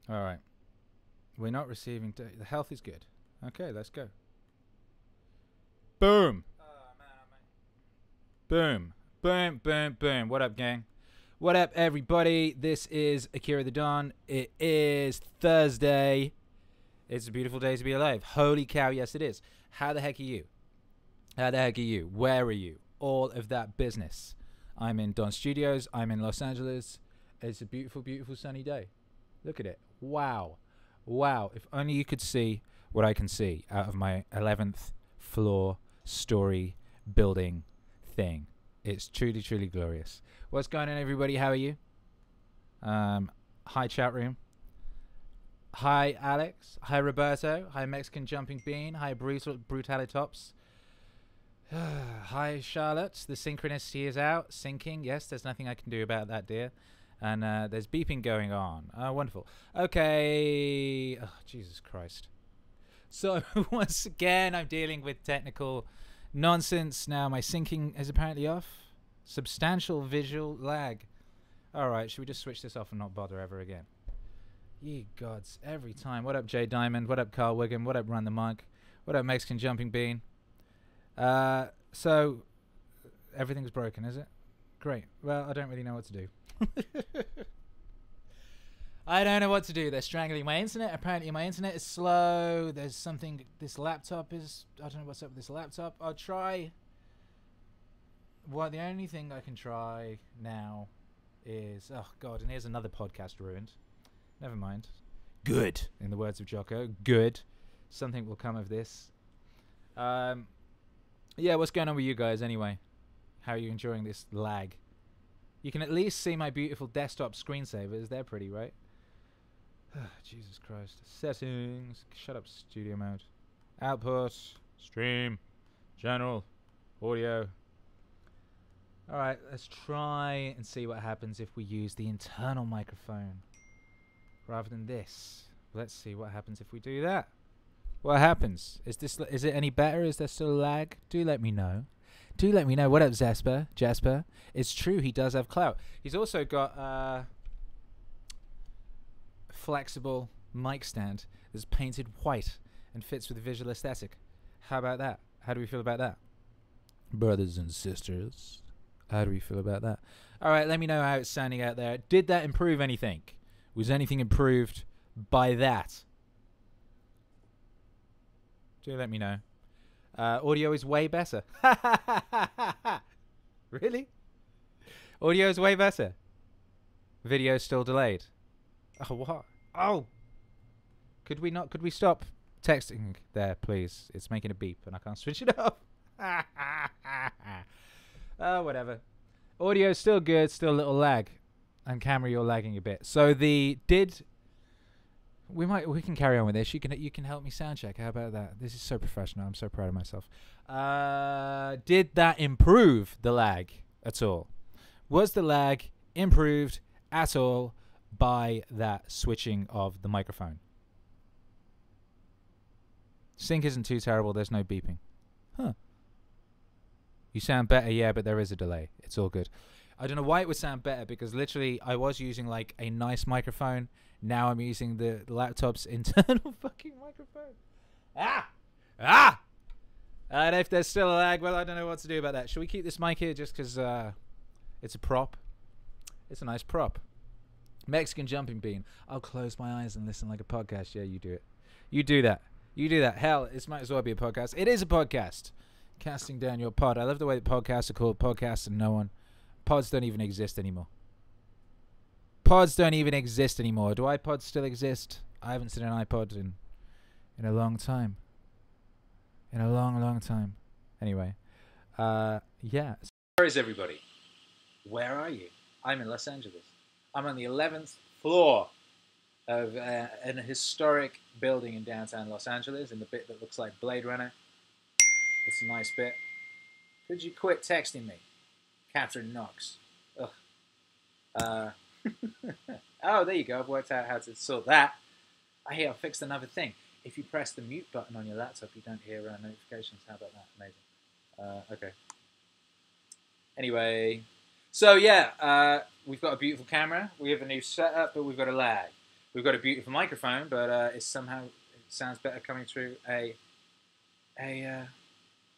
All right. We're not receiving... The health is good. Okay, let's go. Boom. Boom. Boom, boom, boom. What up, gang? What up, everybody? This is Akira the Don. It is Thursday. It's a beautiful day to be alive. Holy cow, yes, it is. How the heck are you? How the heck are you? Where are you? All of that business. I'm in Don Studios. I'm in Los Angeles. It's a beautiful, beautiful sunny day. Look at it. Wow. Wow. If only you could see what I can see out of my 11th floor story building thing. It's truly, truly glorious. What's going on, everybody? How are you? Hi, chat room. Hi, Alex. Hi, Roberto. Hi, Mexican Jumping Bean. Hi, Brutalitops. Hi, Charlotte. The synchronicity is out. Syncing. Yes, there's nothing I can do about that, dear. And there's beeping going on. Oh, wonderful. Okay. Oh, Jesus Christ. So, once again, I'm dealing with technical nonsense. Now, my syncing is apparently off. Substantial visual lag. Alright, should we just switch this off and not bother ever again? Ye gods, every time. What up, Jay Diamond? What up, Carl Wiggum? What up, Run the Monk? What up, Mexican Jumping Bean? So, everything's broken, is it? Great. Well, I don't really know what to do. I don't know what to do. They're strangling my internet. Apparently my internet is slow. There's something... This laptop is... I don't know what's up with this laptop. I'll try... Well, the only thing I can try now is... Oh, God. And here's another podcast ruined. Never mind. Good. In the words of Jocko. Good. Something will come of this. Yeah, what's going on with you guys anyway? How are you enjoying this lag? You can at least see my beautiful desktop screensavers. They're pretty, right? Jesus Christ. Settings. Shut up, studio mode. Output. Stream. General. Audio. Alright, let's try and see what happens if we use the internal microphone rather than this. Let's see what happens if we do that. What happens? Is it any better? Is there still lag? Do let me know. Do let me know. What up, Jasper? It's true, he does have clout. He's also got flexible mic stand that's painted white and fits with the visual aesthetic. How about that? How do we feel about that? Brothers and sisters, how do we feel about that? Alright, let me know how it's sounding out there. Did that improve anything? Was anything improved by that? Do let me know. Audio is way better. Really? Audio is way better. Video is still delayed. Oh, what? Oh! Could we stop texting there, please? It's making a beep and I can't switch it off. Oh, whatever. Audio is still good, still a little lag. And camera, you're lagging a bit. So we can carry on with this. You can help me sound check. How about that? This is so professional. I'm so proud of myself. Did that improve the lag at all? Was the lag improved at all by that switching of the microphone? Sync isn't too terrible. There's no beeping. Huh. You sound better, yeah, but there is a delay. It's all good. I don't know why it would sound better, because literally I was using like a nice microphone. Now I'm using the laptop's internal fucking microphone. And if there's still a lag, well, I don't know what to do about that. Should we keep this mic here just because it's a prop? It's a nice prop. Mexican Jumping Bean. I'll close my eyes and listen like a podcast. Yeah, you do it. You do that. You do that. Hell, it might as well be a podcast. It is a podcast. Casting down your pod. I love the way that podcasts are called podcasts and no one. Pods don't even exist anymore. Pods don't even exist anymore. Do iPods still exist? I haven't seen an iPod in a long time. In a long, long time. Anyway. Yeah. Where is everybody? Where are you? I'm in Los Angeles. I'm on the 11th floor of an historic building in downtown Los Angeles, in the bit that looks like Blade Runner. It's a nice bit. Could you quit texting me? Catherine Knox. Ugh. Oh, there you go. I've worked out how to sort that. I fixed another thing. If you press the mute button on your laptop, you don't hear notifications. How about that? Amazing. Okay. Anyway, so yeah, we've got a beautiful camera. We have a new setup, but we've got a lag. We've got a beautiful microphone, but it sounds better coming through a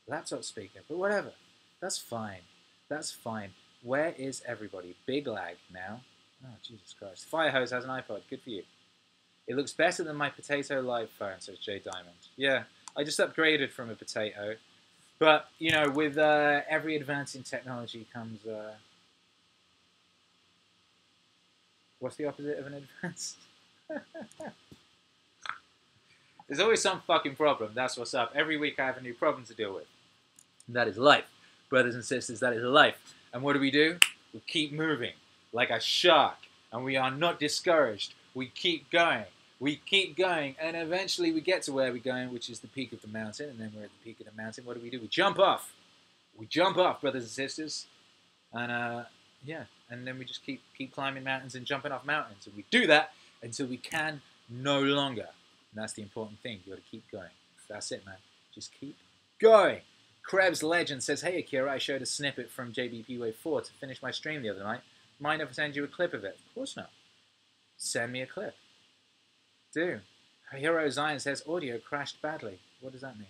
laptop speaker. But whatever, that's fine. That's fine. Where is everybody? Big lag now. Oh, Jesus Christ. Firehose has an iPod. Good for you. It looks better than my Potato Live phone, says Jay Diamond. Yeah, I just upgraded from a Potato. But, you know, with every advance in technology comes... what's the opposite of an advance? There's always some fucking problem. That's what's up. Every week I have a new problem to deal with. And that is life. Brothers and sisters, that is life. And what do? We keep moving like a shark. And we are not discouraged. We keep going. We keep going. And eventually we get to where we're going, which is the peak of the mountain. And then we're at the peak of the mountain. What do? We jump off. We jump off, brothers and sisters. And, yeah. And then we just keep climbing mountains and jumping off mountains. And we do that until we can no longer. And that's the important thing. You got to keep going. That's it, man. Just keep going. Krebs Legend says, hey, Akira, I showed a snippet from JBP Wave 4 to finish my stream the other night. Mind if I send you a clip of it? Of course not. Send me a clip. Do. Hero Zion says, audio crashed badly. What does that mean?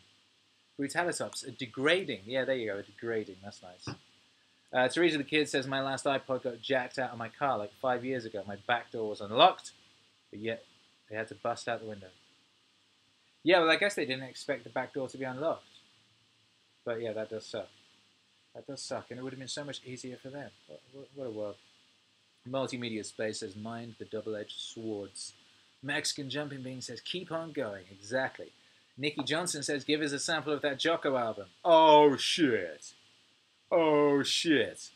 Brutalitops, degrading. Yeah, there you go, degrading. That's nice. Teresa the Kid says, my last iPod got jacked out of my car like 5 years ago. My back door was unlocked, but yet they had to bust out the window. Yeah, well, I guess they didn't expect the back door to be unlocked. But yeah, that does suck. That does suck, and it would have been so much easier for them. What a world. Multimedia Space says, mind the double-edged swords. Mexican Jumping Bean says, keep on going. Exactly. Nikki Johnson says, give us a sample of that Jocko album. Oh, shit. Oh, shit.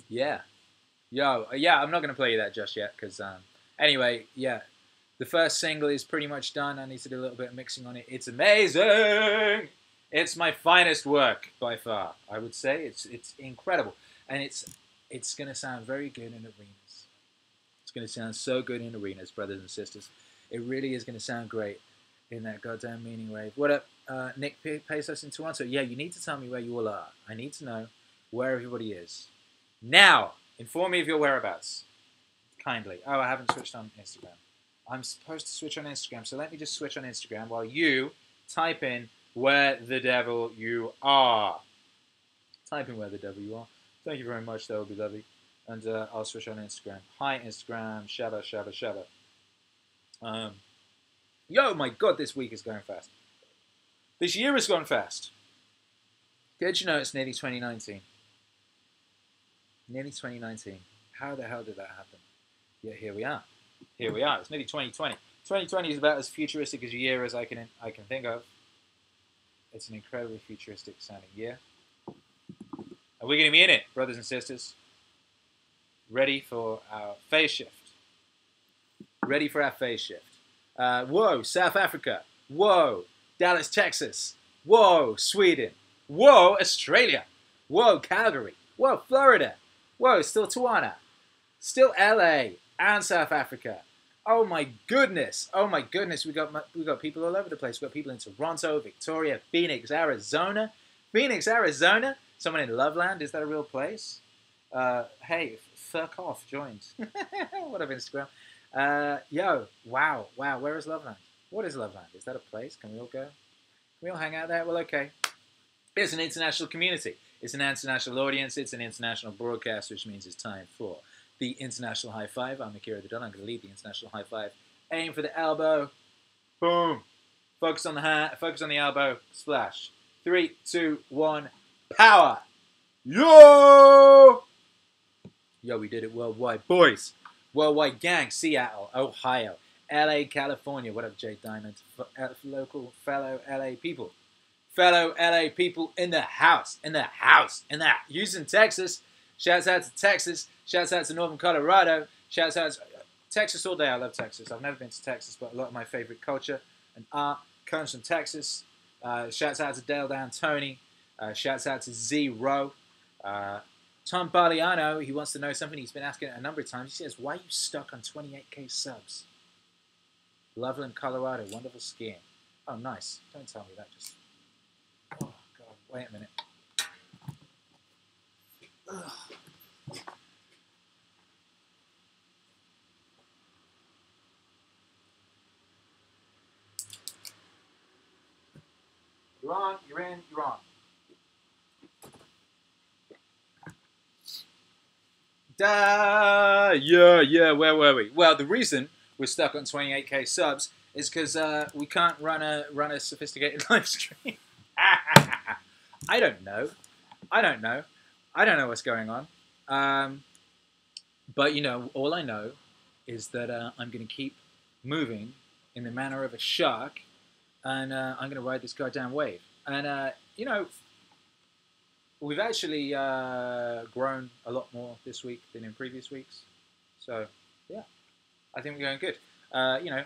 Yeah. Yo, yeah, I'm not going to play you that just yet, because, anyway, yeah. The first single is pretty much done. I need to do a little bit of mixing on it. It's amazing! It's my finest work, by far, I would say. It's incredible. And it's going to sound very good in arenas. It's going to sound so good in arenas, brothers and sisters. It really is going to sound great in that goddamn Meaning Wave. What up, Nick Pesos in Toronto? Yeah, you need to tell me where you all are. I need to know where everybody is. Now, inform me of your whereabouts. Kindly. Oh, I haven't switched on Instagram. I'm supposed to switch on Instagram, so let me just switch on Instagram while you type in where the devil you are. Type in where the devil you are. Thank you very much, that would be lovely. And I'll switch on Instagram. Hi, Instagram. Shabba, shabba, shabba. Yo, my God, this week is going fast. This year has gone fast. Did you know it's nearly 2019? Nearly 2019. How the hell did that happen? Yeah, here we are. Here we are. It's nearly 2020. 2020 is about as futuristic as a year as I can think of. It's an incredibly futuristic sounding year. And we're going to be in it, brothers and sisters. Ready for our phase shift. Ready for our phase shift. Whoa, South Africa. Whoa, Dallas, Texas. Whoa, Sweden. Whoa, Australia. Whoa, Calgary. Whoa, Florida. Whoa, still Tawana. Still LA and South Africa. Oh my goodness. Oh my goodness. We got people all over the place. We got people in Toronto, Victoria, Phoenix, Arizona. Phoenix, Arizona. Someone in Loveland. Is that a real place? Hey, fuck off. Joined. What up, Instagram? Yo, wow. Where is Loveland? What is Loveland? Is that a place? Can we all go? Can we all hang out there? Well, okay. It's an international community. It's an international audience. It's an international broadcast, which means it's time for the international high five. I'm Akira the Don. I'm going to lead the international high five. Aim for the elbow. Boom. Focus on the hand. Focus on the elbow. Splash. 3, 2, 1. Power. Yo! Yo, we did it worldwide. Boys. Worldwide gang. Seattle, Ohio, LA, California. What up, Jay Diamond? Local fellow LA people. Fellow LA people in the house. Houston, Texas. Shouts out to Texas. Shouts out to Northern Colorado. Shouts out to Texas all day. I love Texas. I've never been to Texas, but a lot of my favorite culture and art comes from Texas. Shouts out to Dale Down Tony. Shouts out to Zero. Tom Barliano, he wants to know something he's been asking a number of times. He says, why are you stuck on 28K subs? Loveland, Colorado. Wonderful skiing. Oh, nice. Don't tell me that. Just... Oh, God. Wait a minute. Ugh. You're on, you're in, you're on. Yeah, where were we? Well, the reason we're stuck on 28k subs is because we can't run a sophisticated live stream. I don't know. I don't know what's going on. But, you know, all I know is that I'm going to keep moving in the manner of a shark, and I'm going to ride this goddamn wave. And, you know, we've actually grown a lot more this week than in previous weeks. So, yeah, I think we're going good. You know,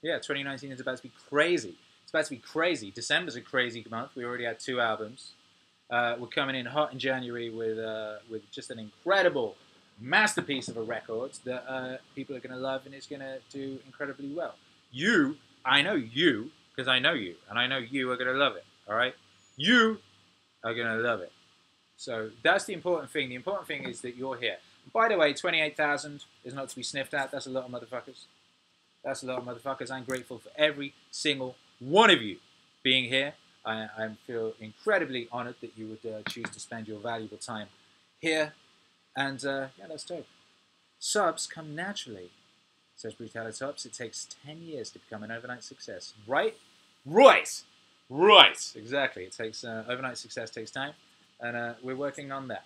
yeah, 2019 is about to be crazy. It's about to be crazy. December's a crazy month. We already had 2 albums. We're coming in hot in January with just an incredible masterpiece of a record that people are going to love, and it's going to do incredibly well. I know you, because I know you, and I know you are going to love it, all right? You are going to love it. So that's the important thing. The important thing is that you're here. By the way, 28,000 is not to be sniffed at. That's a lot of motherfuckers. That's a lot of motherfuckers. I'm grateful for every single one of you being here. I feel incredibly honored that you would choose to spend your valuable time here. And, yeah, that's dope. Subs come naturally, says Brutalitops. It takes 10 years to become an overnight success. Right? Right! Right! Exactly. It takes, overnight success takes time. And we're working on that.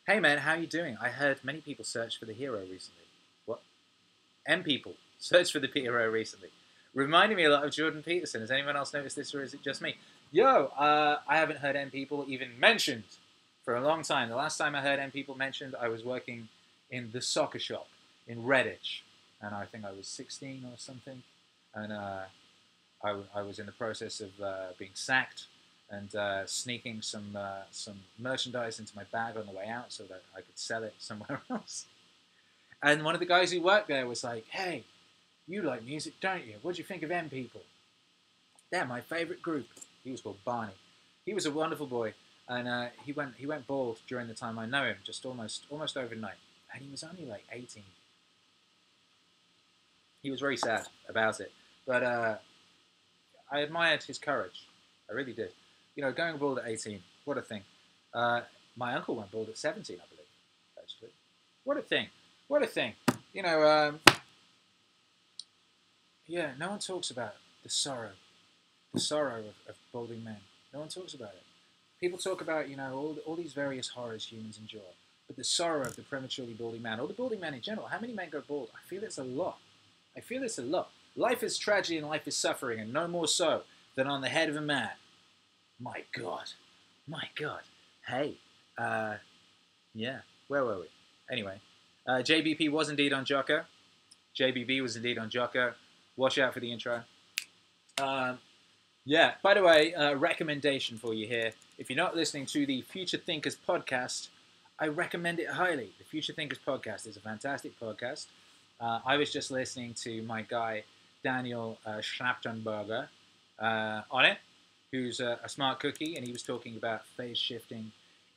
Hey, man, how you doing? I heard many people search for the hero recently. What? M people search for the hero recently. Reminding me a lot of Jordan Peterson. Has anyone else noticed this, or is it just me? Yo, I haven't heard M people even mentioned for a long time. The last time I heard M people mentioned, I was working in the soccer shop in Redditch, and I think I was 16 or something, and I was in the process of being sacked and sneaking some merchandise into my bag on the way out so that I could sell it somewhere else. And one of the guys who worked there was like, "Hey, you like music, don't you? What do you think of M people? They're my favorite group." He was called Barney. He was a wonderful boy, and he went bald during the time I know him, just almost overnight, and he was only like 18. He was very sad about it, but I admired his courage. I really did. You know, going bald at 18, what a thing. My uncle went bald at 17, I believe, actually. What a thing. What a thing. You know, yeah, no one talks about the sorrow of balding men. No one talks about it. People talk about, you know, all these various horrors humans endure, but the sorrow of the prematurely balding man, or the balding man in general. How many men go bald? I feel it's a lot. I feel it's a lot. Life is tragedy and life is suffering, and no more so than on the head of a man. My God. My God. Hey. Yeah. Where were we? Anyway. JBP was indeed on Jocko. JBB was indeed on Jocko. Watch out for the intro. Yeah. By the way, recommendation for you here. If you're not listening to the Future Thinkers podcast, I recommend it highly. The Future Thinkers podcast is a fantastic podcast. I was just listening to my guy, Daniel Schnappenberger, on it, who's a smart cookie, and he was talking about phase shifting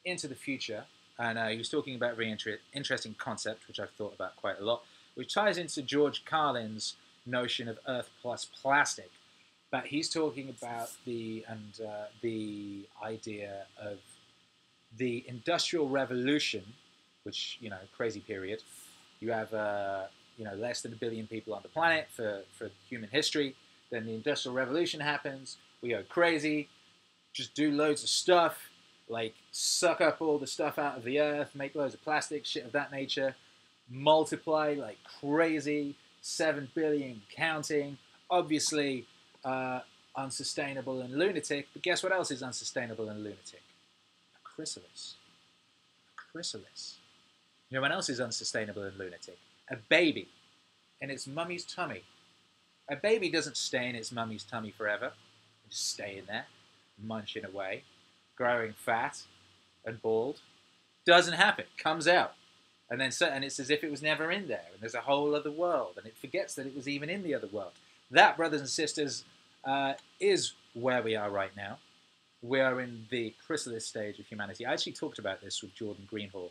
into the future. And he was talking about a very interesting concept, which I've thought about quite a lot, which ties into George Carlin's notion of Earth plus plastic. But he's talking about the idea of the Industrial Revolution, which, you know, crazy period. You have you know, less than 1 billion people on the planet for human history. Then the Industrial Revolution happens. We go crazy, just do loads of stuff, like suck up all the stuff out of the earth, make loads of plastic, shit of that nature, multiply like crazy, 7 billion counting. Obviously, unsustainable and lunatic. But guess what else is unsustainable and lunatic? A chrysalis. A chrysalis. You know what else is unsustainable and lunatic? A baby in its mummy's tummy. A baby doesn't stay in its mummy's tummy forever. It just stay in there, munching away, growing fat and bald. Doesn't happen. Comes out. And then and it's as if it was never in there. And there's a whole other world. And it forgets that it was even in the other world. That, brothers and sisters, is where we are right now. We are in the chrysalis stage of humanity. I actually talked about this with Jordan Greenhall.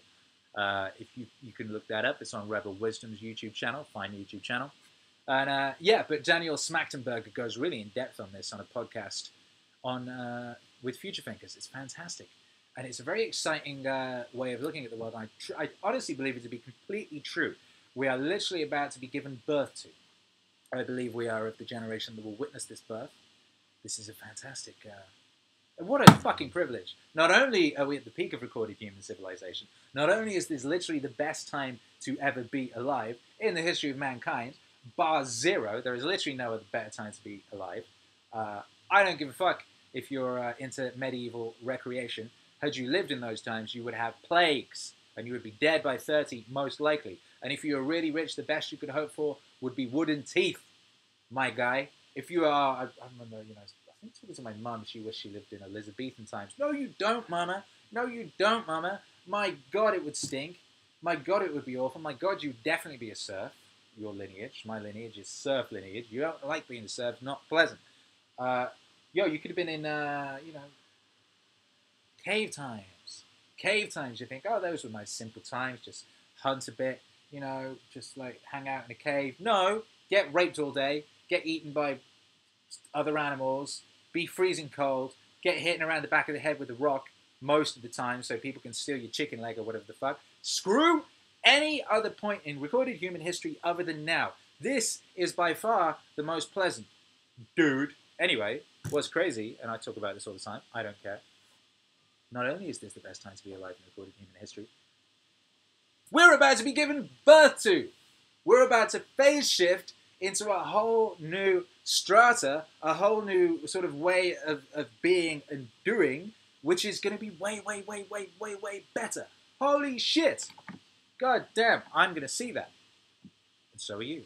If you can look that up. It's on Rebel Wisdom's YouTube channel, fine YouTube channel. And yeah, but Daniel Smachtenberger goes really in depth on this on a podcast on with future thinkers. It's fantastic. And it's a very exciting way of looking at the world. I honestly believe it to be completely true. We are literally about to be given birth to. I believe we are of the generation that will witness this birth. This is a fantastic... what a fucking privilege. Not only are we at the peak of recorded human civilization, not only is this literally the best time to ever be alive in the history of mankind, bar zero, there is literally no other better time to be alive. I don't give a fuck if you're into medieval recreation. Had you lived in those times, you would have plagues, and you would be dead by 30, most likely. And if you were really rich, the best you could hope for would be wooden teeth, my guy. If you are, I remember, you know, I think talking to my mum, she wished she lived in Elizabethan times. No, you don't, mama. No, you don't, mama. My God, it would stink. My God, it would be awful. My God, you'd definitely be a serf. Your lineage, my lineage is serf lineage. You don't like being a serf, not pleasant. Yo, you could have been in, you know, cave times. Cave times, you think, oh, those were nice simple times. Just hunt a bit, you know, just like hang out in a cave. No, get raped all day, get eaten by other animals, be freezing cold, get hit around the back of the head with a rock most of the time so people can steal your chicken leg or whatever the fuck. Screw any other point in recorded human history other than now. This is by far the most pleasant. Dude. Anyway, what's crazy, and I talk about this all the time, I don't care. Not only is this the best time to be alive in recorded human history, we're about to be given birth to. We're about to phase shift into a whole new strata, a whole new sort of way of being and doing, which is going to be way, way, way, way, way, way better. Holy shit. God damn, I'm going to see that. And so are you.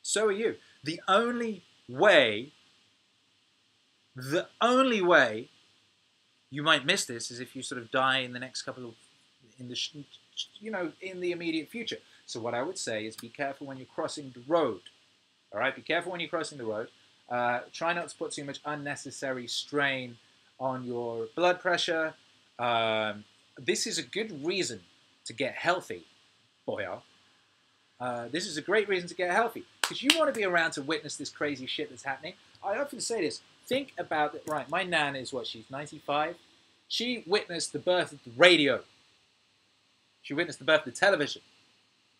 So are you. The only way you might miss this is if you sort of die in the next couple of, in the immediate future. So what I would say is be careful when you're crossing the road. All right, be careful when you're crossing the road. Try not to put too much unnecessary strain on your blood pressure. This is a good reason to get healthy, boyo. This is a great reason to get healthy because you want to be around to witness this crazy shit that's happening. I often say this. Think about it. Right, my nan is what? She's 95. She witnessed the birth of the radio. She witnessed the birth of the television.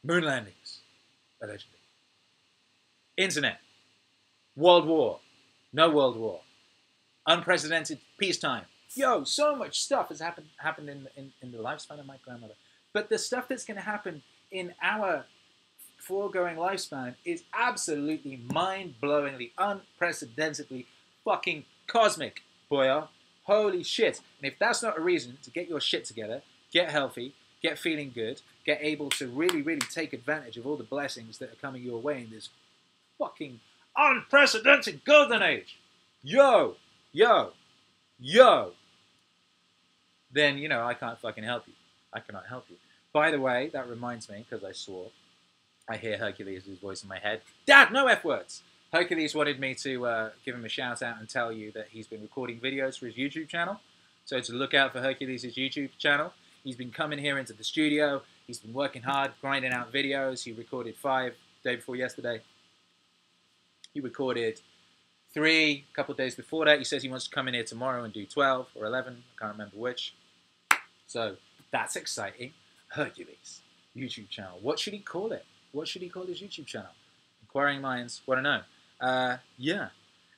Moon landings, allegedly. Internet. World War. No World War. Unprecedented peacetime. Yo, so much stuff has happened in the lifespan of my grandmother. But the stuff that's going to happen in our foregoing lifespan is absolutely mind-blowingly, unprecedentedly fucking cosmic, boyo. Holy shit. And if that's not a reason to get your shit together, get healthy, get feeling good, get able to really, really take advantage of all the blessings that are coming your way in this fucking unprecedented golden age. Yo, yo, yo. Then, you know, I can't fucking help you. I cannot help you. By the way, that reminds me, because I swore, I hear Hercules' voice in my head. Dad, no F words! Hercules wanted me to give him a shout out and tell you that he's been recording videos for his YouTube channel. So to look out for Hercules' YouTube channel. He's been coming here into the studio. He's been working hard, grinding out videos. He recorded 5 the day before yesterday. He recorded 3 a couple of days before that. He says he wants to come in here tomorrow and do 12 or 11. I can't remember which. So that's exciting. Hercules YouTube channel. What should he call it? What should he call his YouTube channel? Inquiring minds want to know. Yeah.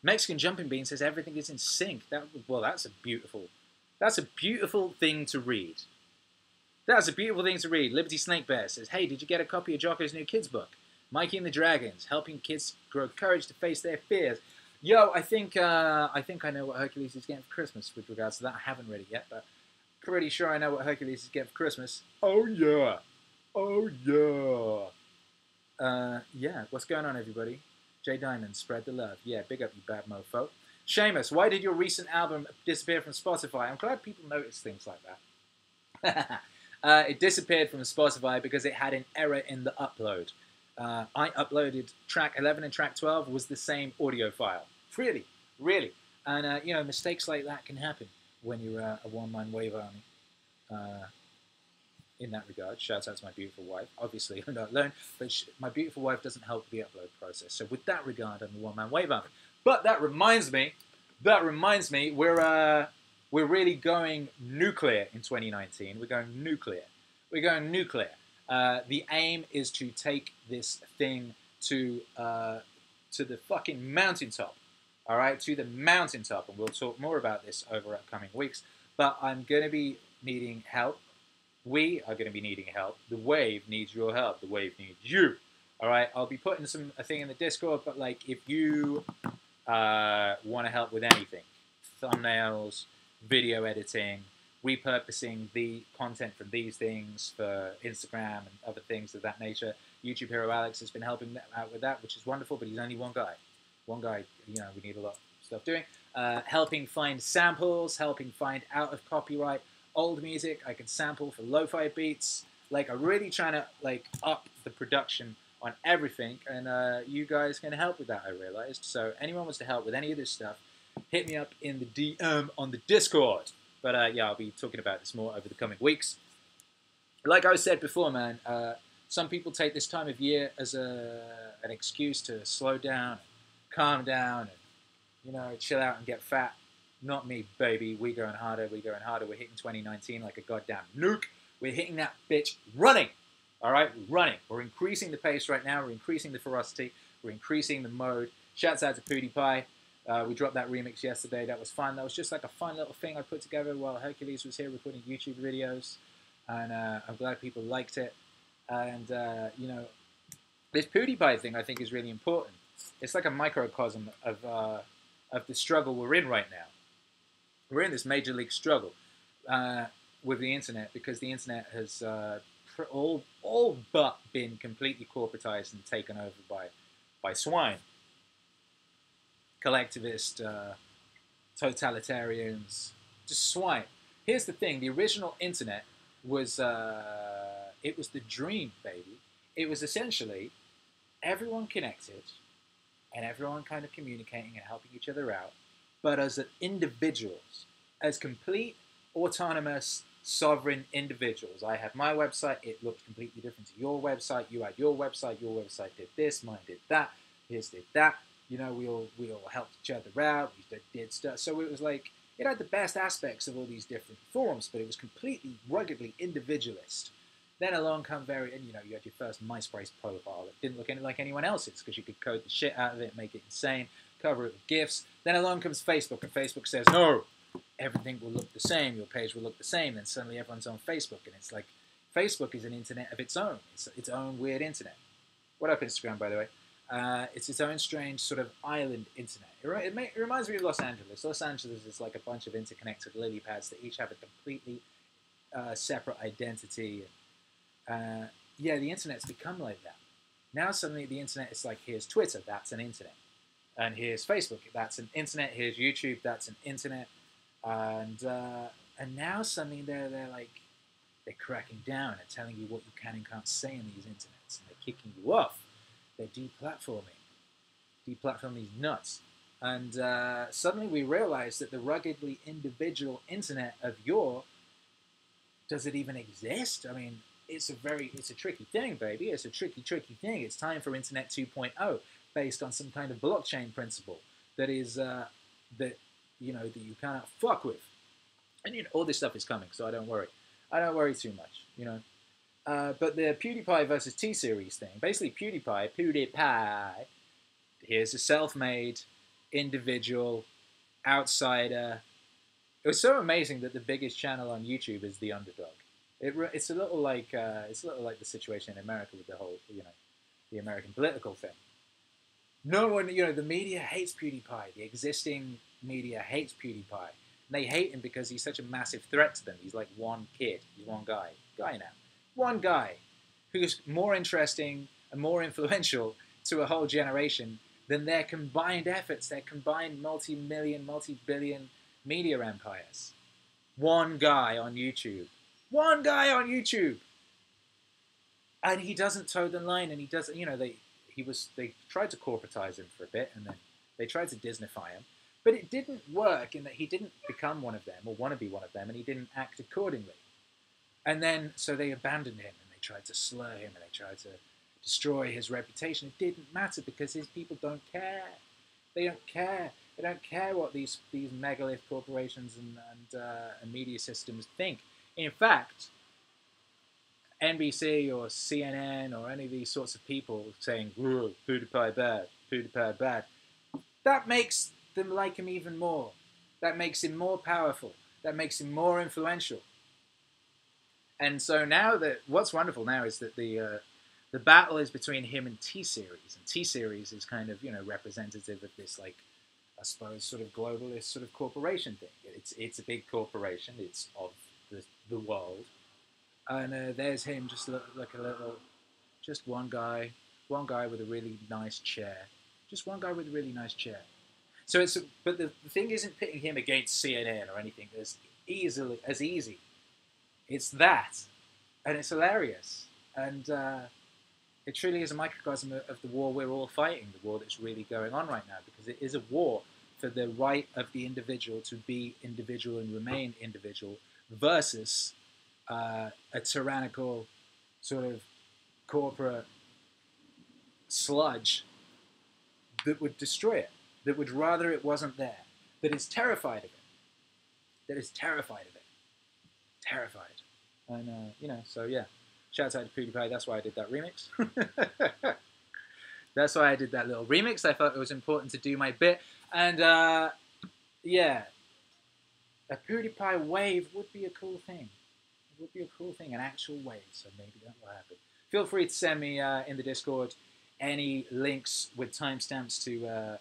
Mexican Jumping Bean says everything is in sync. That's a beautiful thing to read. That's a beautiful thing to read. Liberty Snake Bear says, hey, did you get a copy of Jocko's new kids book? Mikey and the Dragons, helping kids grow courage to face their fears. Yo, I think I know what Hercules is getting for Christmas with regards to that. I haven't read it yet, but pretty sure I know what Hercules is getting for Christmas. Oh, yeah. Oh, yeah. Yeah, what's going on, everybody? Jay Diamond, spread the love. Yeah, big up, you bad mofo. Seamus, why did your recent album disappear from Spotify? I'm glad people notice things like that. It disappeared from Spotify because it had an error in the upload. I uploaded track 11 and track 12 was the same audio file. Really, really. And, you know, mistakes like that can happen when you're a one-man wave army. In that regard, shout out to my beautiful wife. Obviously, I'm not alone, but my beautiful wife doesn't help the upload process. So with that regard, I'm a one-man wave army. But that reminds me, That reminds me, we're really going nuclear in 2019. We're going nuclear. We're going nuclear. The aim is to take this thing to the fucking mountaintop. All right, to the mountaintop, and we'll talk more about this over upcoming weeks. But I'm going to be needing help. We are going to be needing help. The wave needs your help. The wave needs you. All right, I'll be putting a thing in the Discord. But like, if you want to help with anything, thumbnails, video editing, repurposing the content from these things for Instagram and other things of that nature, YouTube Hero Alex has been helping out with that, which is wonderful. But he's only one guy. One guy, you know, we need a lot of stuff doing. Helping find samples, helping find out of copyright old music I can sample for lo-fi beats. Like, I'm really trying to like up the production on everything, and you guys can help with that, I realized. So anyone wants to help with any of this stuff, hit me up in the DM on the Discord. But yeah, I'll be talking about this more over the coming weeks. Like I said before, man, some people take this time of year as an excuse to slow down, calm down, and, you know, chill out and get fat. Not me, baby. We going harder. We going harder. We're hitting 2019 like a goddamn nuke. We're hitting that bitch running. All right, running. We're increasing the pace right now. We're increasing the ferocity. We're increasing the mode. Shouts out to PewDiePie. We dropped that remix yesterday. That was fun. That was just like a fun little thing I put together while Hercules was here recording YouTube videos. And I'm glad people liked it. And, you know, this PewDiePie thing I think is really important. It's like a microcosm of the struggle we're in right now. We're in this major league struggle with the internet, because the internet has all but been completely corporatized and taken over by swine. Collectivist, totalitarians, just swine. Here's the thing: the original internet was it was the dream, baby. It was essentially everyone connected and everyone kind of communicating and helping each other out, but as individuals, as complete, autonomous, sovereign individuals. I had my website, it looked completely different to your website. You had your website did this, mine did that, his did that. You know, we all helped each other out, we did stuff. So it was like, it had the best aspects of all these different forms, but it was completely, ruggedly individualist. Then along come you know, you had your first MySpace profile that didn't look anything like anyone else's, because you could code the shit out of it, make it insane, cover it with GIFs. Then along comes Facebook, and Facebook says, no, everything will look the same, your page will look the same. Then suddenly everyone's on Facebook, and it's like, Facebook is an internet of its own. It's its own weird internet. What up, Instagram, by the way? It's its own strange sort of island internet. It reminds me of Los Angeles. Los Angeles is like a bunch of interconnected lily pads that each have a completely separate identity. Yeah, the internet's become like that. Now suddenly the internet is like, here's Twitter, that's an internet. And here's Facebook, that's an internet. Here's YouTube, that's an internet. And now suddenly they're cracking down and telling you what you can and can't say in these internets. And they're kicking you off. They're deplatforming these nuts. And suddenly we realize that the ruggedly individual internet of does it even exist? I mean, it's a tricky thing, baby. It's a tricky thing. It's time for Internet 2.0, based on some kind of blockchain principle that is that you cannot fuck with. And you know, all this stuff is coming, so I don't worry. I don't worry too much, you know. But the PewDiePie versus T-Series thing, basically PewDiePie, here's a self-made individual outsider. It was so amazing that the biggest channel on YouTube is the underdog. It's a little like the situation in America with the whole, you know, the American political thing. No one, you know, the media hates PewDiePie. The existing media hates PewDiePie. And they hate him because he's such a massive threat to them. He's like one kid. He's one guy now. One guy who's more interesting and more influential to a whole generation than their combined efforts, their combined multi-million, multi-billion media empires. One guy on YouTube. One guy on YouTube. And he doesn't toe the line, and he doesn't, you know, they tried to corporatize him for a bit, and then they tried to Disneyfy him. But it didn't work in that he didn't become one of them or want to be one of them, and he didn't act accordingly. And then, so they abandoned him, and they tried to slur him, and they tried to destroy his reputation. It didn't matter because his people don't care. They don't care. They don't care what these megalith corporations and media systems think. In fact, NBC or CNN or any of these sorts of people saying, PewDiePie bad, PewDiePie bad, that makes them like him even more. That makes him more powerful. That makes him more influential. And so now that what's wonderful now is that the battle is between him and T-Series, and T-Series is kind of, you know, representative of this, like, I suppose, sort of globalist sort of corporation thing. It's a big corporation. It's of the world, and there's him, just like a little, just one guy with a really nice chair, just one guy with a really nice chair. So but the thing isn't pitting him against CNN or anything as easy. It's that, and it's hilarious, and it truly is a microcosm of the war we're all fighting, the war that's really going on right now, because it is a war for the right of the individual to be individual and remain individual versus a tyrannical sort of corporate sludge that would destroy it, that would rather it wasn't there, that is terrified of it, terrified. And, you know, so yeah, shouts out to PewDiePie, that's why I did that remix. That's why I did that little remix. I thought it was important to do my bit. And, yeah, a PewDiePie wave would be a cool thing. It would be a cool thing, an actual wave, so maybe that will happen. Feel free to send me in the Discord any links with timestamps to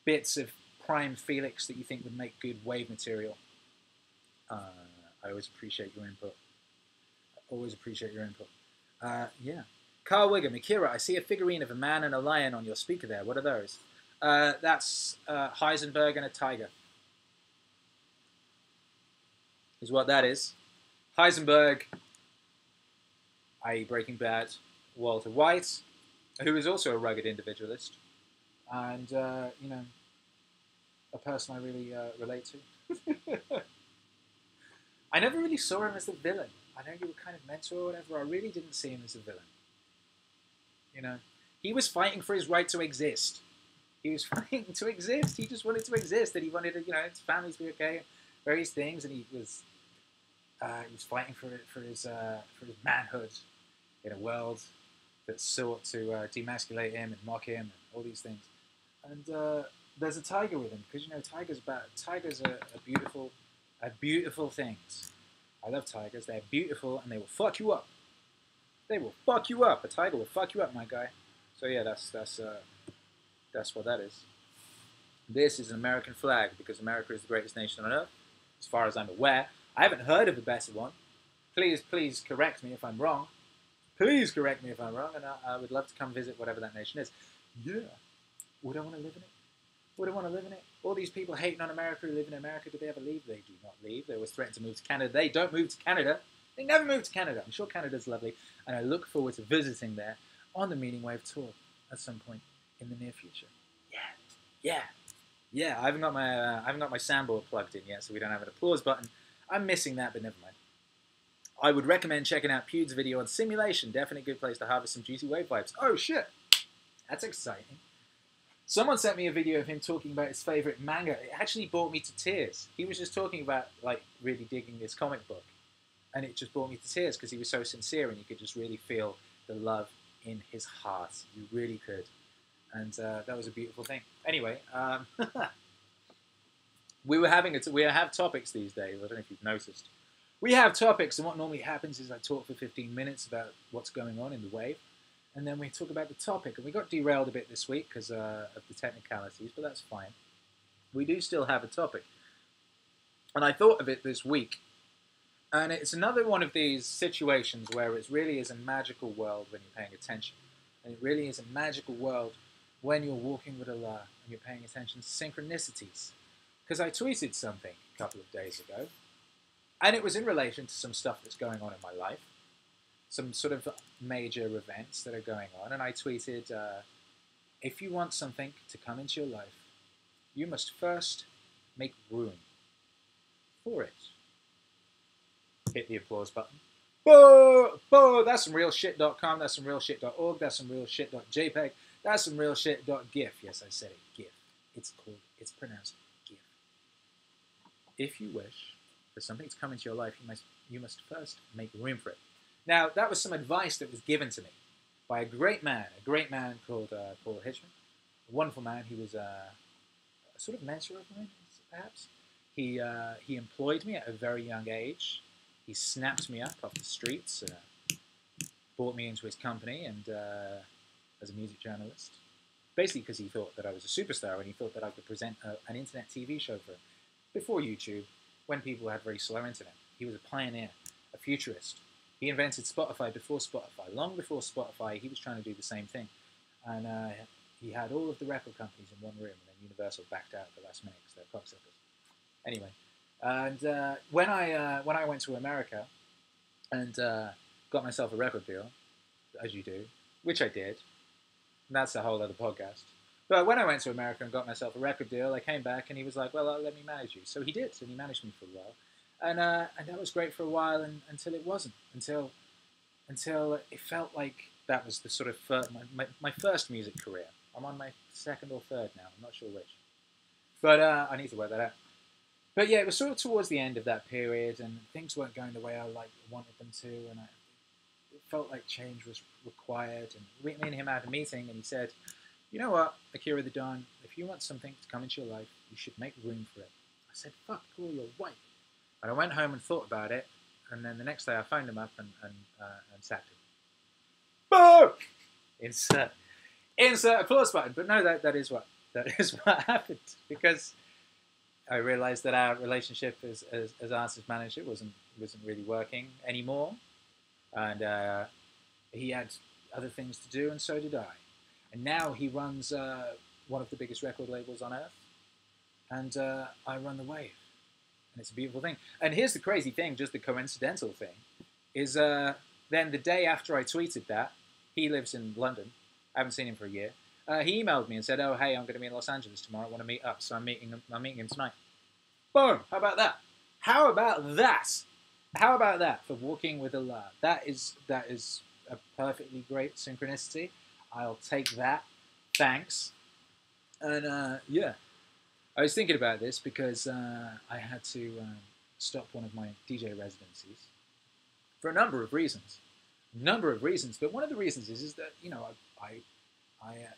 bits of Prime Felix that you think would make good wave material. I always appreciate your input. Yeah. Carl Wiggum, Akira, I see a figurine of a man and a lion on your speaker there. What are those? That's Heisenberg and a tiger. Is what that is. Heisenberg, i.e. Breaking Bad, Walter White, who is also a rugged individualist, and, you know, a person I really relate to. I never really saw him as the villain. I know you were kind of mentor or whatever. I really didn't see him as a villain. You know, he was fighting for his right to exist. He was fighting to exist. He just wanted to exist, and he wanted to, you know, his family to be okay, various things, and he was fighting for his manhood in a world that sought to demasculate him and mock him and all these things. And there's a tiger with him, because, you know, tigers are beautiful things. I love tigers. They're beautiful, and they will fuck you up. They will fuck you up. A tiger will fuck you up, my guy. So yeah, that's what that is. This is an American flag, because America is the greatest nation on earth, as far as I'm aware. I haven't heard of a better one. Please correct me if I'm wrong. Please correct me if I'm wrong, and I would love to come visit whatever that nation is. Yeah. Would I want to live in it? Would I want to live in it? All these people hating on America who live in America, do they ever leave? They do not leave. They always threaten to move to Canada. They don't move to Canada. They never move to Canada. I'm sure Canada's lovely, and I look forward to visiting there on the Meaning Wave tour at some point in the near future. Yeah. I haven't got my soundboard plugged in yet, so we don't have an applause button. I'm missing that, but never mind. I would recommend checking out Pew's video on simulation. Definitely a good place to harvest some juicy wave vibes. Oh shit, that's exciting. Someone sent me a video of him talking about his favorite manga. It actually brought me to tears. He was just talking about, like, really digging this comic book, and it just brought me to tears because he was so sincere, and you could just really feel the love in his heart. You really could, and that was a beautiful thing. Anyway, we have topics these days. I don't know if you've noticed. We have topics, and what normally happens is I talk for 15 minutes about what's going on in the wave, and then we talk about the topic. And we got derailed a bit this week because of the technicalities, but that's fine. We do still have a topic. And I thought of it this week, and it's another one of these situations where it really is a magical world when you're paying attention. And it really is a magical world when you're walking with Allah and you're paying attention to synchronicities. Because I tweeted something a couple of days ago, and it was in relation to some stuff that's going on in my life, some sort of major events that are going on, and I tweeted, if you want something to come into your life, you must first make room for it. Hit the applause button. Boo! Boo! That's some real shit.com, that's some real shit.org, that's some real shit.jpg, that's some real shit.gif. Yes, I said it, GIF. It's pronounced give. If you wish for something to come into your life, you must first make room for it. Now, that was some advice that was given to me by a great man called Paul Hitchman, a wonderful man. He was a sort of mentor of mine, perhaps. He employed me at a very young age. He snapped me up off the streets, brought me into his company, and as a music journalist, basically because he thought that I was a superstar and he thought that I could present an internet TV show for him before YouTube, when people had very slow internet. He was a pioneer, a futurist. He invented Spotify before Spotify. Long before Spotify, he was trying to do the same thing. And he had all of the record companies in one room, and then Universal backed out at the last minute because they're cocksuckers. Anyway, and when I went to America and got myself a record deal, as you do, which I did, and that's a whole other podcast. But when I went to America and got myself a record deal, I came back and he was like, well, let me manage you. So he did, and he managed me for a while. And that was great for a while until it wasn't. Until it felt like that was the sort of my first music career. I'm on my second or third now. I'm not sure which. But I need to work that out. But yeah, it was sort of towards the end of that period, and things weren't going the way I wanted them to, and it felt like change was required. And me and him had a meeting, and he said, you know what, Akira the Don, if you want something to come into your life, you should make room for it. I said, fuck, cool, you're right. And I went home and thought about it, and then the next day I phoned him up and sacked him. Boom! Insert applause button. But no, that is what happened, because I realized that our relationship as artist manager wasn't really working anymore, and he had other things to do, and so did I. And now he runs one of the biggest record labels on earth, and I run the Wave, and it's a beautiful thing. And here's the crazy thing, just the coincidental thing, is then the day after I tweeted that, he lives in London. I haven't seen him for a year. He emailed me and said, "Oh, hey, I'm going to be in Los Angeles tomorrow. I want to meet up, so I'm meeting him tonight." Boom! How about that? How about that? How about that for walking with Allah? That is a perfectly great synchronicity. I'll take that. Thanks. And yeah, I was thinking about this because I had to stop one of my DJ residencies for a number of reasons. But one of the reasons is that, you know, I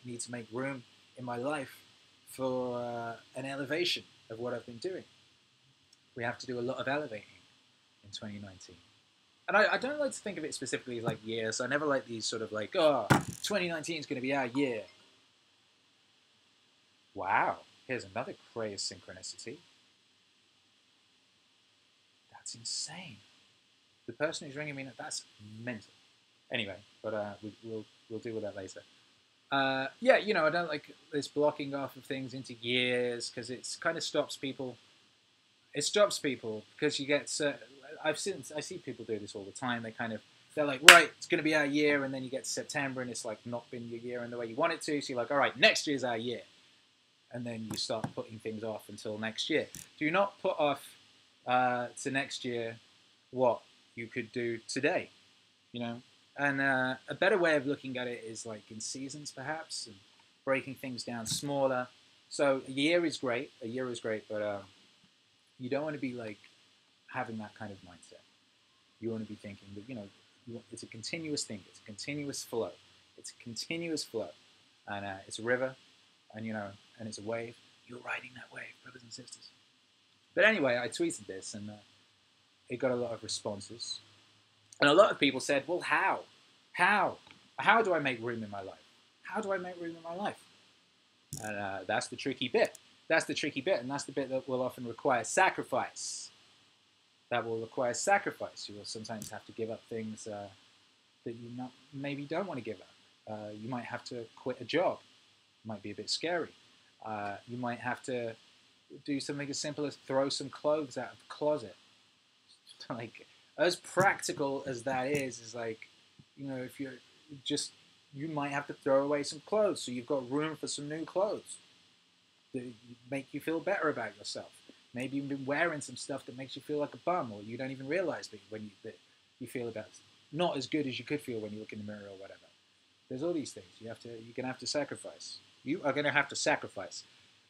need to make room in my life for an elevation of what I've been doing. We have to do a lot of elevating in 2019. And I don't like to think of it specifically as like years. I never like these sort of like, oh, 2019 is going to be our year. Wow, here's another crazy synchronicity. That's insane. The person who's ringing me, that's mental. Anyway, but we'll deal with that later. Yeah, you know, I don't like this blocking off of things into years, because it kind of stops people. It stops people because you get. I see people do this all the time. They're like, right, it's going to be our year, and then you get to September, and it's like not been your year in the way you want it to. So you're like, all right, next year's our year, and then you start putting things off until next year. Do not put off to next year what you could do today, you know. And a better way of looking at it is like in seasons, perhaps, and breaking things down smaller. So a year is great, but you don't want to be like having that kind of mindset. You want to be thinking that, you know, it's a continuous thing. It's a continuous flow. And it's a river, and, you know, and it's a wave. You're riding that wave, brothers and sisters. But anyway, I tweeted this, and it got a lot of responses. And a lot of people said, well, how? How do I make room in my life? How do I make room in my life? And that's the tricky bit. And that's the bit that will often require sacrifice. You will sometimes have to give up things that you maybe don't want to give up. You might have to quit a job. It might be a bit scary. You might have to do something as simple as throw some clothes out of the closet. Like, as practical as that is like, you know, if you might have to throw away some clothes so you've got room for some new clothes that make you feel better about yourself. Maybe you've been wearing some stuff that makes you feel like a bum, or you don't even realize that that you feel about not as good as you could feel when you look in the mirror or whatever. There's all these things you're gonna have to sacrifice. You are gonna have to sacrifice.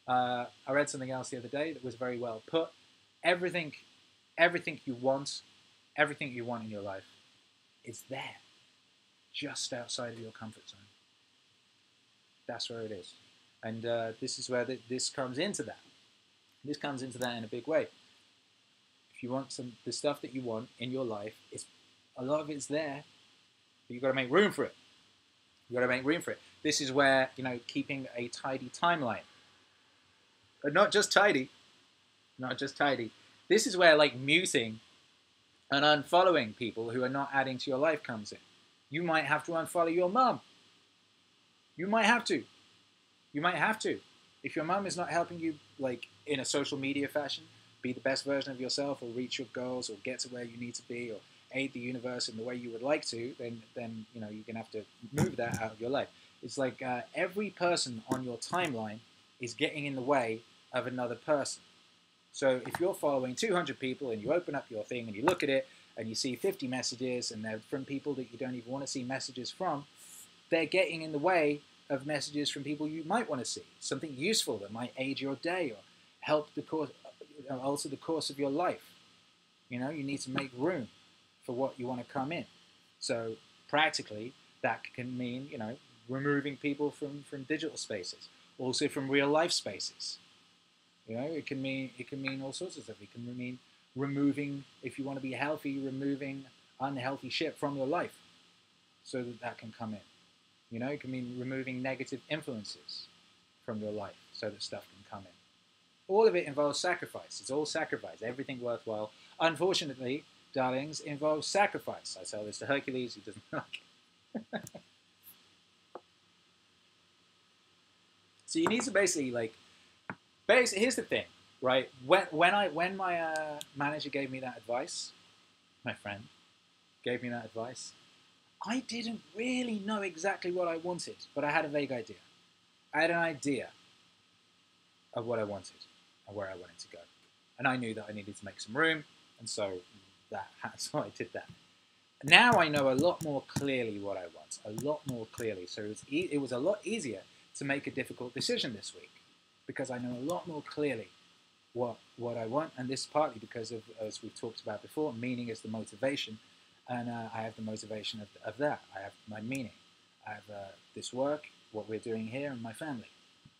I read something else the other day that was very well put. Everything, everything you want, everything you want in your life is there, just outside of your comfort zone. That's where it is. And this is where this comes into that. This comes into that in a big way. If you want the stuff that you want in your life, a lot of it's there, but you've got to make room for it. You've got to make room for it. This is where, keeping a tidy timeline, but not just tidy, not just tidy. This is where muting and unfollowing people who are not adding to your life comes in. You might have to unfollow your mum. You might have to. You might have to. If your mum is not helping you, in a social media fashion, be the best version of yourself, or reach your goals, or get to where you need to be, or aid the universe in the way you would like to, then you're going to have to move that out of your life. It's like every person on your timeline is getting in the way of another person. So if you're following 200 people and you open up your thing and you look at it and you see 50 messages and they're from people that you don't even want to see messages from, they're getting in the way of messages from people you might want to see. Something useful that might aid your day or help alter the course of your life. You need to make room for what you want to come in. So practically, that can mean, removing people from digital spaces, also from real life spaces. It can mean all sorts of stuff. It can mean removing, if you want to be healthy, removing unhealthy shit from your life so that can come in. It can mean removing negative influences from your life so that stuff can come in. All of it involves sacrifice. It's all sacrifice. Everything worthwhile, unfortunately, darlings, involves sacrifice. I tell this to Hercules, he doesn't like it. So you need to basically here's the thing, right? When my manager gave me that advice, my friend gave me that advice, I didn't really know exactly what I wanted, but I had a vague idea. I had an idea of what I wanted and where I wanted to go. And I knew that I needed to make some room, and so I did that. Now I know a lot more clearly what I want, a lot more clearly. So it was a lot easier to make a difficult decision this week because I know a lot more clearly what I want, and this is partly because of, as we've talked about before, meaning is the motivation, and I have the motivation of that. I have my meaning. I have this work, what we're doing here, and my family.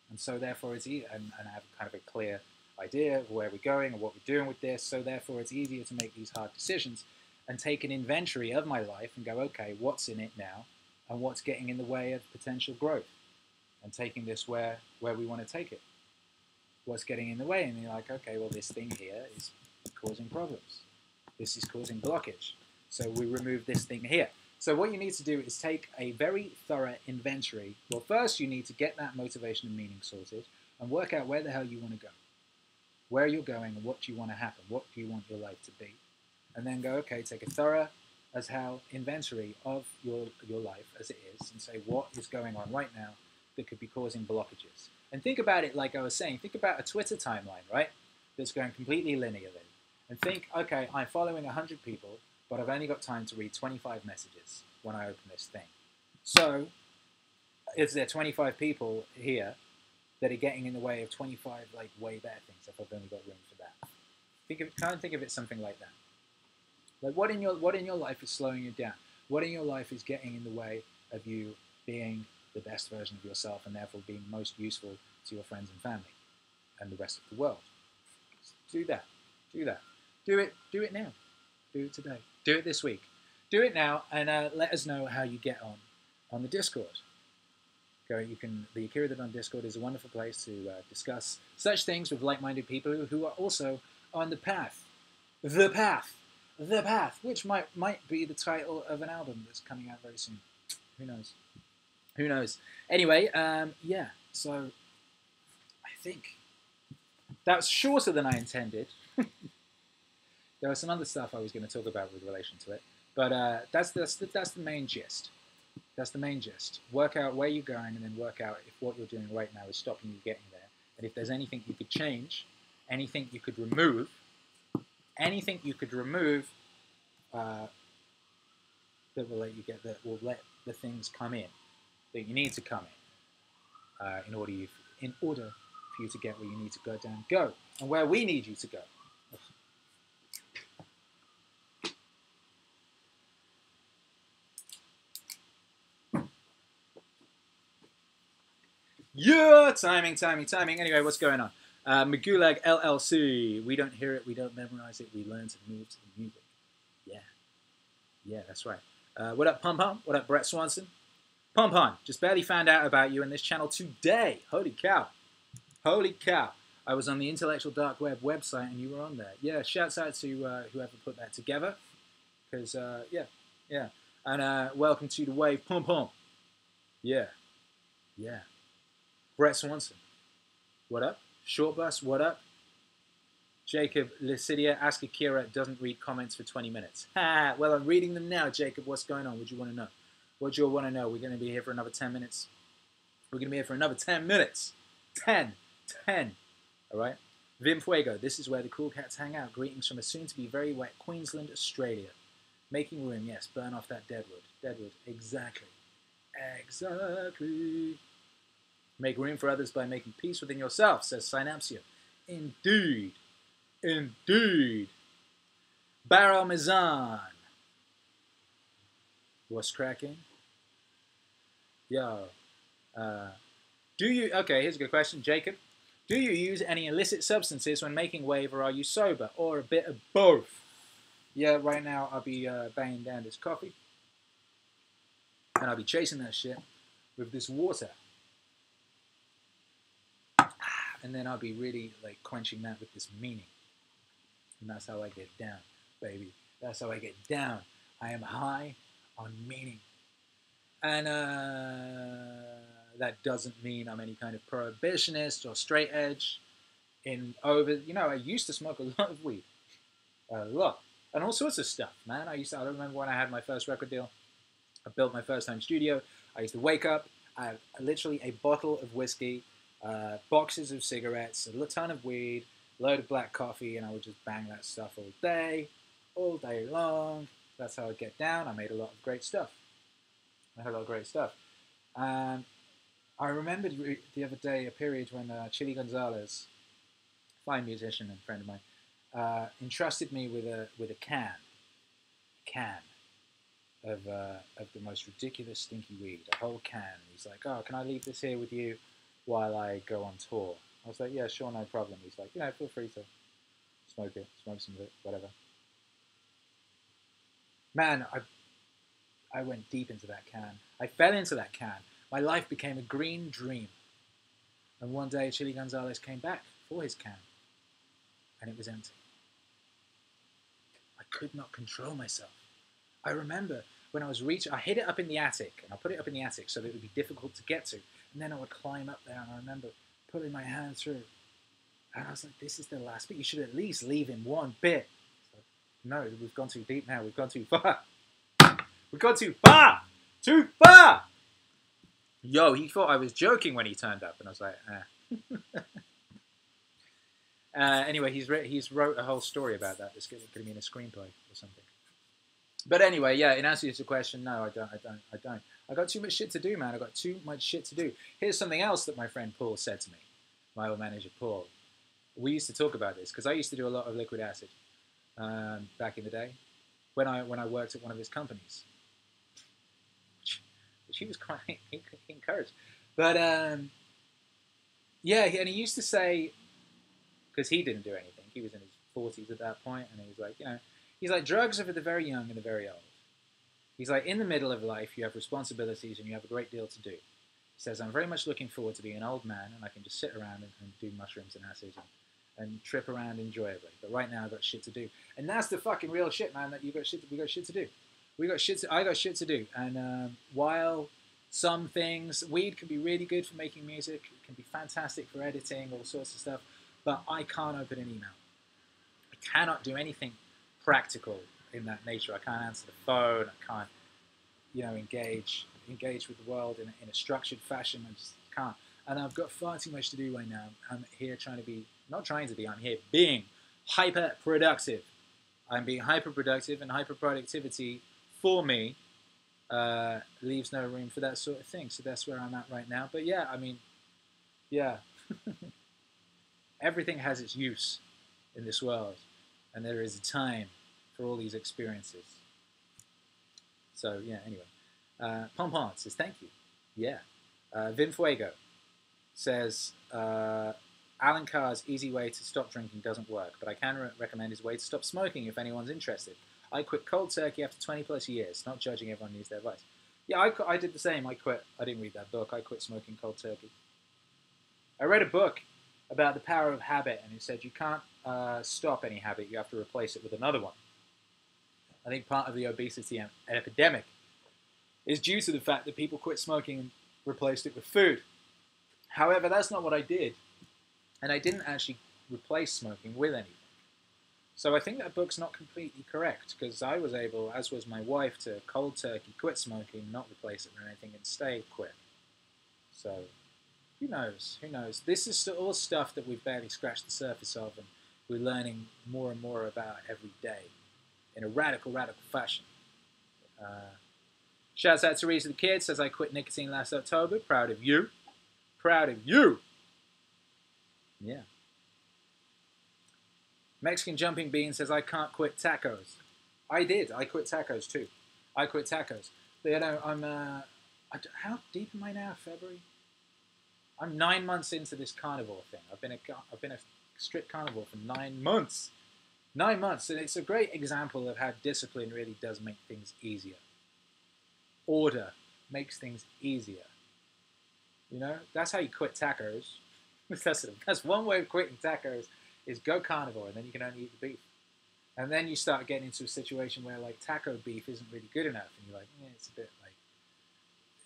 And so therefore it's easy, and I have kind of a clear idea of where we're going and what we're doing with this, so therefore it's easier to make these hard decisions and take an inventory of my life and go, okay, what's in it now, and what's getting in the way of potential growth, and taking this where we want to take it. What's getting in the way? And you're like, okay, well, this thing here is causing problems. This is causing blockage. So we remove this thing here. So what you need to do is take a very thorough inventory. Well, first you need to get that motivation and meaning sorted and work out where the hell you want to go, where you're going and what do you want to happen, what do you want your life to be. And then go, okay, take a thorough inventory of your life as it is and say what is going on right now that could be causing blockages. And think about it like I was saying, think about a Twitter timeline, right? That's going completely linearly. And think, okay, I'm following 100 people, but I've only got time to read 25 messages when I open this thing. So, is there 25 people here that are getting in the way of 25 way better things if I've only got room for that? Try and think of it something like that. Like what in your life is slowing you down? What in your life is getting in the way of you being the best version of yourself and therefore being most useful to your friends and family and the rest of the world? Do that. Do that. Do it now. Do it today. Do it this week. Do it now, and let us know how you get on the Discord. The Akira on Discord is a wonderful place to discuss such things with like-minded people who are also on the path. The path, which might be the title of an album that's coming out very soon. Who knows? Who knows? Anyway, yeah. So I think that's shorter than I intended. There was some other stuff I was going to talk about with relation to it, but that's the main gist. That's the main gist. Work out where you're going, and then work out if what you're doing right now is stopping you getting there, and if there's anything you could change, anything you could remove, that will let the things come in that you need to come in in order for you to get where you need to goddamn go, and where we need you to go. Yeah, timing. Anyway, what's going on? Magulag LLC. We don't hear it, we don't memorize it, we learn to move to the music. Yeah, that's right. What up, Pom Pom? What up, Brett Swanson? Pom Pom, just barely found out about you in this channel today. Holy cow. I was on the Intellectual Dark Web website and you were on there. Yeah, shouts out to whoever put that together. Because, yeah. And welcome to the wave, Pom Pom. Yeah. Brett Swanson. What up? Short Bus, what up? Jacob Lycidia, ask Akira, doesn't read comments for 20 minutes. Ha! Well, I'm reading them now, Jacob. What's going on? What do you want to know? What do you want to know? We're going to be here for another 10 minutes. 10. All right? Vim Fuego, this is where the cool cats hang out. Greetings from a soon-to-be very wet Queensland, Australia. Making room, yes. Burn off that deadwood. Exactly. Make room for others by making peace within yourself, says Synapsia. Indeed. Barrel Mizan. What's cracking? Yo. Okay, here's a good question. Jacob, do you use any illicit substances when making wave, or are you sober? Or a bit of both? Yeah, right now I'll be banging down this coffee. And I'll be chasing that shit with this water. And then I'll be really like quenching that with this meaning. And that's how I get down, baby. That's how I get down. I am high on meaning. And that doesn't mean I'm any kind of prohibitionist or straight edge. I used to smoke a lot of weed. A lot. And all sorts of stuff, man. I remember when I had my first record deal. I built my first home studio. I used to wake up, I had literally a bottle of whiskey, boxes of cigarettes, a ton of weed, a load of black coffee, and I would just bang that stuff all day long. That's how I get down. I made a lot of great stuff. I remembered the other day a period when Chili Gonzalez, fine musician and friend of mine, entrusted me with a can of the most ridiculous stinky weed, a whole can. He's like, "Oh, can I leave this here with you while I go on tour?" I was like, "Yeah, sure, no problem." He's like, "Feel free to smoke some of it, whatever." Man, I went deep into that can. I fell into that can. My life became a green dream. And one day, Chili Gonzalez came back for his can, and it was empty. I could not control myself. I remember when I was I hid it up in the attic, and I put it up in the attic so that it would be difficult to get to. And then I would climb up there, and I remember putting my hand through. And I was like, this is the last bit. You should at least leave in one bit. Like, no, we've gone too deep now. We've gone too far. We've gone too far. Too far. Yo, he thought I was joking when he turned up. And I was like, Anyway, he's wrote a whole story about that. It's going to be in a screenplay or something. But anyway, yeah, in answer to your question, no, I don't. I got too much shit to do, man. I got too much shit to do. Here's something else that my friend Paul said to me, my old manager Paul. We used to talk about this because I used to do a lot of liquid acid back in the day when I worked at one of his companies, which he was quite encouraged. But yeah, and he used to say, because he didn't do anything, he was in his 40s at that point, and he was like, he's like, drugs are for the very young and the very old. He's like, in the middle of life, you have responsibilities and you have a great deal to do. He says, I'm very much looking forward to being an old man and I can just sit around and do mushrooms and acid and trip around enjoyably. But right now, I've got shit to do. And that's the fucking real shit, man, that we got shit to do. I got shit to do. And while some things, weed can be really good for making music, it can be fantastic for editing, all sorts of stuff, but I can't open an email. I cannot do anything practical in that nature. I can't answer the phone. I can't, engage with the world in a structured fashion. I just can't. And I've got far too much to do right now. I'm here I'm here being hyper productive. I'm being hyper productive, and hyper productivity for me leaves no room for that sort of thing. So that's where I'm at right now. But yeah, yeah. Everything has its use in this world, and there is a time for all these experiences. So yeah, anyway. Pompon says, thank you. Yeah. Vin Fuego says, Alan Carr's easy way to stop drinking doesn't work, but I can recommend his way to stop smoking if anyone's interested. I quit cold turkey after 20 plus years. Not judging, everyone needs their advice. Yeah, I did the same. I quit. I didn't read that book. I quit smoking cold turkey. I read a book about the power of habit, and it said you can't stop any habit. You have to replace it with another one. I think part of the obesity epidemic is due to the fact that people quit smoking and replaced it with food. However, that's not what I did. And I didn't actually replace smoking with anything. So I think that book's not completely correct, because I was able, as was my wife, to cold turkey quit smoking, not replace it with anything, and stay quit. So who knows? Who knows? This is all stuff that we've barely scratched the surface of, and we're learning more and more about every day in a radical, radical fashion. Shouts out to Teresa the Kid, says I quit nicotine last October. Proud of you. Proud of you. Yeah. Mexican Jumping Bean says I can't quit tacos. I did. I quit tacos too. I quit tacos. But, you know, how deep am I now? February? I'm 9 months into this carnivore thing. I've been a strict carnivore for 9 months. 9 months, and it's a great example of how discipline really does make things easier. Order makes things easier. You know, that's how you quit tacos. That's one way of quitting tacos, is go carnivore, and then you can only eat the beef. And then you start getting into a situation where like taco beef isn't really good enough, and you're like, yeah, it's a bit like,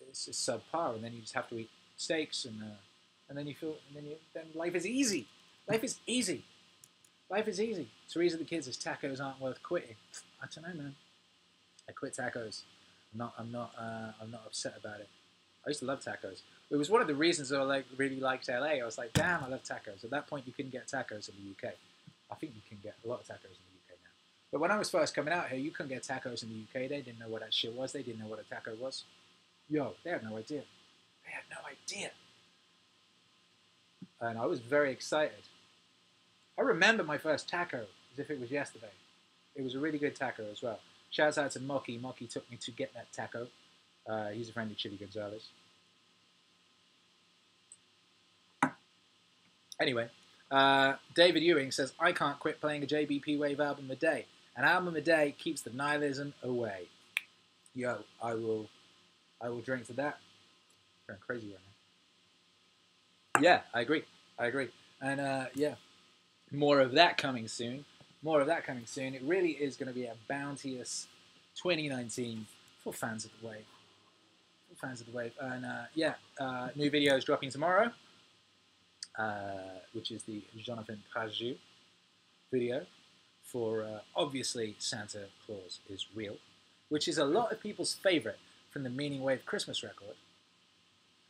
it's just subpar, and then you just have to eat steaks, and then you feel, then life is easy. Life is easy. Life is easy. Teresa the Kid says tacos aren't worth quitting. I don't know, man. I quit tacos. I'm not upset about it. I used to love tacos. It was one of the reasons that I really liked LA. I was like, damn, I love tacos. At that point, you couldn't get tacos in the UK. I think you can get a lot of tacos in the UK now. But when I was first coming out here, you couldn't get tacos in the UK. They didn't know what that shit was. They didn't know what a taco was. Yo, they had no idea. They had no idea. And I was very excited. I remember my first taco as if it was yesterday. It was a really good taco as well. Shouts out to Mocky. Mocky took me to get that taco. He's a friend of Chili Gonzalez. Anyway, David Ewing says, I can't quit playing a JBP Wave album a day. An album a day keeps the nihilism away. Yo, I will drink to that. I'm going crazy right now. Yeah, I agree. And yeah, more of that coming soon. More of that coming soon. It really is going to be a bounteous 2019 for fans of the Wave. For fans of the Wave. And yeah, new video is dropping tomorrow, which is the Jonathan Pajou video for obviously Santa Claus is Real, which is a lot of people's favorite from the MEANINGWAVE Christmas record.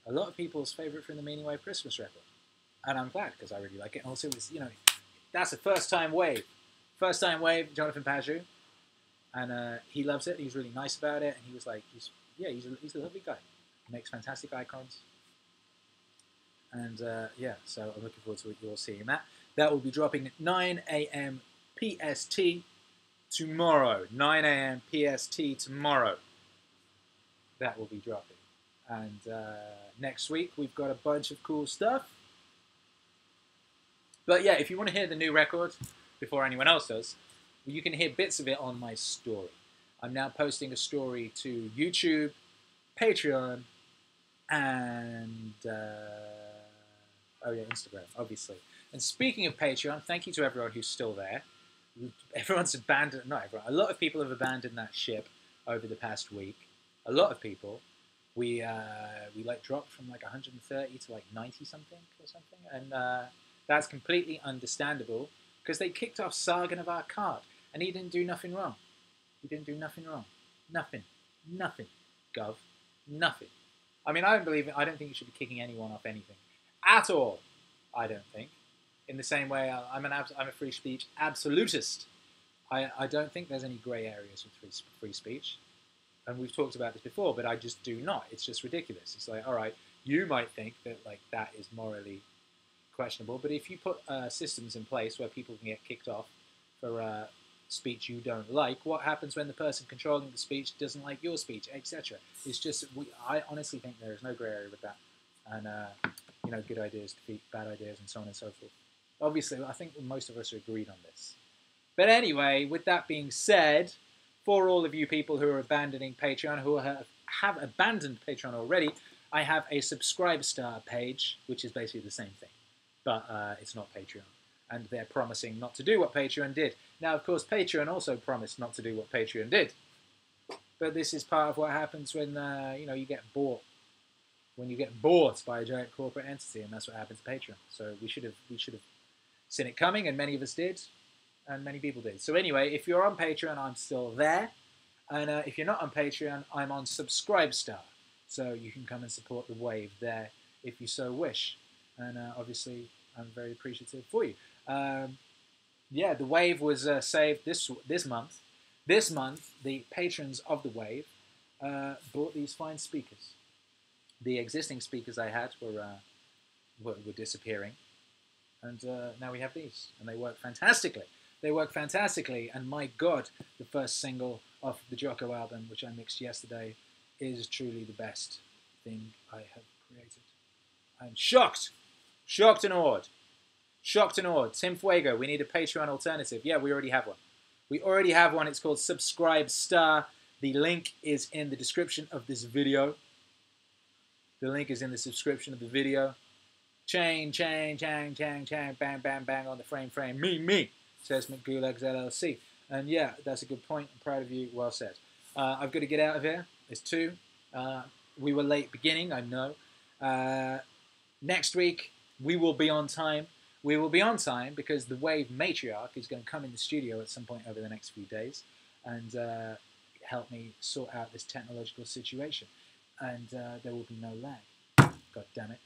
A lot of people's favorite from the MEANINGWAVE Christmas record. And I'm glad, because I really like it. And also, it's, you know, that's a first-time Wave. First-time Wave, Jonathan Pajou. And he loves it. He's really nice about it. And he was like, he's a lovely guy. He makes fantastic icons. And yeah, so I'm looking forward to you all seeing that. That will be dropping at 9 a.m. PST tomorrow. 9 a.m. PST tomorrow. That will be dropping. And next week, we've got a bunch of cool stuff. But yeah, if you want to hear the new record before anyone else does, you can hear bits of it on my story. I'm now posting a story to YouTube, Patreon, and oh yeah, Instagram, obviously. And speaking of Patreon, thank you to everyone who's still there. Everyone's abandoned, not everyone, a lot of people have abandoned that ship over the past week. A lot of people. We like dropped from like 130 to like 90 something or something, and that's completely understandable because they kicked off Sargon of Akkad, and he didn't do nothing wrong. He didn't do nothing wrong. Nothing. Nothing. Gov. Nothing. I mean, I don't believe it. I don't think you should be kicking anyone off anything at all. I don't think. In the same way, I'm a free speech absolutist. I don't think there's any grey areas with free speech. And we've talked about this before, but I just do not. It's just ridiculous. It's like, all right, you might think that like that is morally questionable. But if you put systems in place where people can get kicked off for speech you don't like, what happens when the person controlling the speech doesn't like your speech, etc.? It's just I honestly think there is no grey area with that, and you know, good ideas defeat bad ideas, and so on and so forth. Obviously, I think most of us are agreed on this. But anyway, with that being said, for all of you people who are abandoning Patreon, who have abandoned Patreon already, I have a Subscribe Star page, which is basically the same thing, but it's not Patreon. And they're promising not to do what Patreon did. Now, of course, Patreon also promised not to do what Patreon did. But this is part of what happens when you know, you get bought. When you get bought by a giant corporate entity, and that's what happens to Patreon. So we should have seen it coming, and many of us did, and many people did. So anyway, if you're on Patreon, I'm still there. And if you're not on Patreon, I'm on Subscribe Star. So you can come and support the Wave there if you so wish. And obviously, I'm very appreciative for you. Yeah, the Wave was saved this month. This month, the patrons of the Wave bought these fine speakers. The existing speakers I had were disappearing. And now we have these. And they work fantastically. They work fantastically. And my God, the first single off the Jocko album, which I mixed yesterday, is truly the best thing I have created. I'm shocked. Shocked and awed. Shocked and awed. Tim Fuego, we need a Patreon alternative. Yeah, we already have one. We already have one. It's called Subscribe Star. The link is in the description of this video. The link is in the description of the video. Chain, chain, chain, chain, chain, bang, bang, bang on the frame, frame. Me, says McGulags LLC. And yeah, that's a good point. I'm proud of you. Well said. I've got to get out of here. It's 2. We were late beginning, I know. Next week, we will be on time. We will be on time because the Wave matriarch is going to come in the studio at some point over the next few days and help me sort out this technological situation. And there will be no lag. God damn it.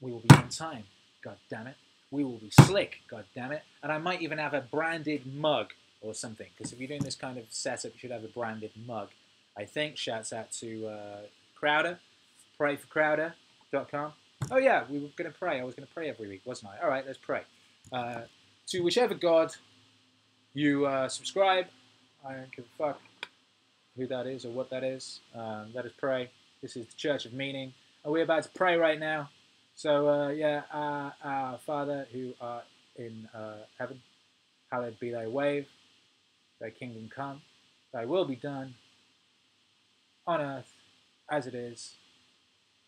We will be on time. God damn it. We will be slick. God damn it. And I might even have a branded mug or something. Because if you're doing this kind of setup, you should have a branded mug. I think. Shouts out to Crowder. PrayForCrowder.com. Oh yeah, we were going to pray. I was going to pray every week, wasn't I? All right, let's pray. To whichever God you subscribe, I don't give a fuck who that is or what that is. Let us pray. This is the Church of Meaning. And we're about to pray right now. So, yeah, our Father who art in heaven, hallowed be thy wave, thy kingdom come, thy will be done on earth as it is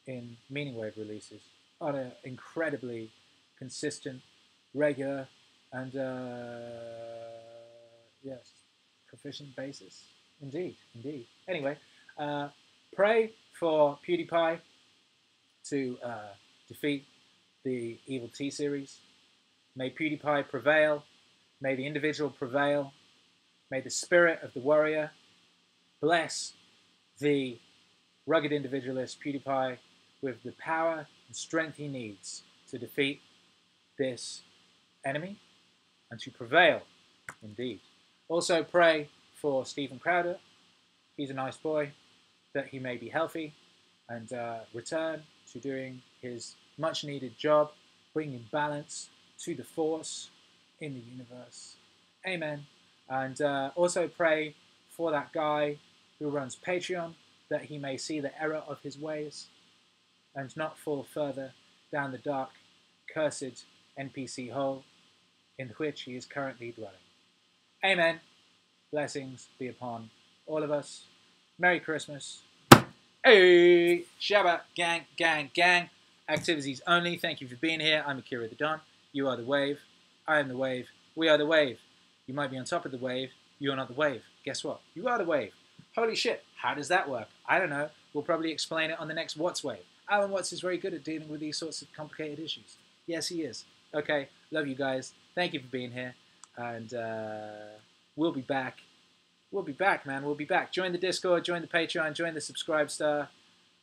in MEANINGWAVE releases on an incredibly consistent, regular, and yes, proficient basis. Indeed, indeed. Anyway, pray for PewDiePie to defeat the evil T-Series. May PewDiePie prevail. May the individual prevail. May the spirit of the warrior bless the rugged individualist PewDiePie with the power and strength he needs to defeat this enemy and to prevail, indeed. Also pray for Stephen Crowder. He's a nice boy, that he may be healthy and return to doing his much-needed job, bringing balance to the force in the universe. Amen. And also pray for that guy who runs Patreon, that he may see the error of his ways and not fall further down the dark, cursed NPC hole in which he is currently dwelling. Amen. Blessings be upon all of us. Merry Christmas. Hey! Shabbat, gang, gang, gang. Activities only. Thank you for being here. I'm Akira the Don. You are the Wave. I am the Wave. We are the Wave. You might be on top of the wave. You are not the wave. Guess what? You are the wave. Holy shit. How does that work? I don't know. We'll probably explain it on the next What's Wave. Alan Watts is very good at dealing with these sorts of complicated issues. Yes, he is. Okay. Love you guys. Thank you for being here. And we'll be back. We'll be back, man. We'll be back. Join the Discord. Join the Patreon. Join the Subscribe Star.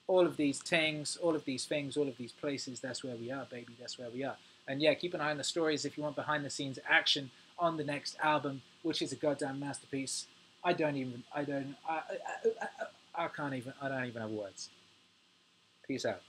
All of these things. All of these things. All of these places. That's where we are, baby. That's where we are. And yeah, keep an eye on the stories if you want behind-the-scenes action on the next album, which is a goddamn masterpiece. I don't even have words. Peace out.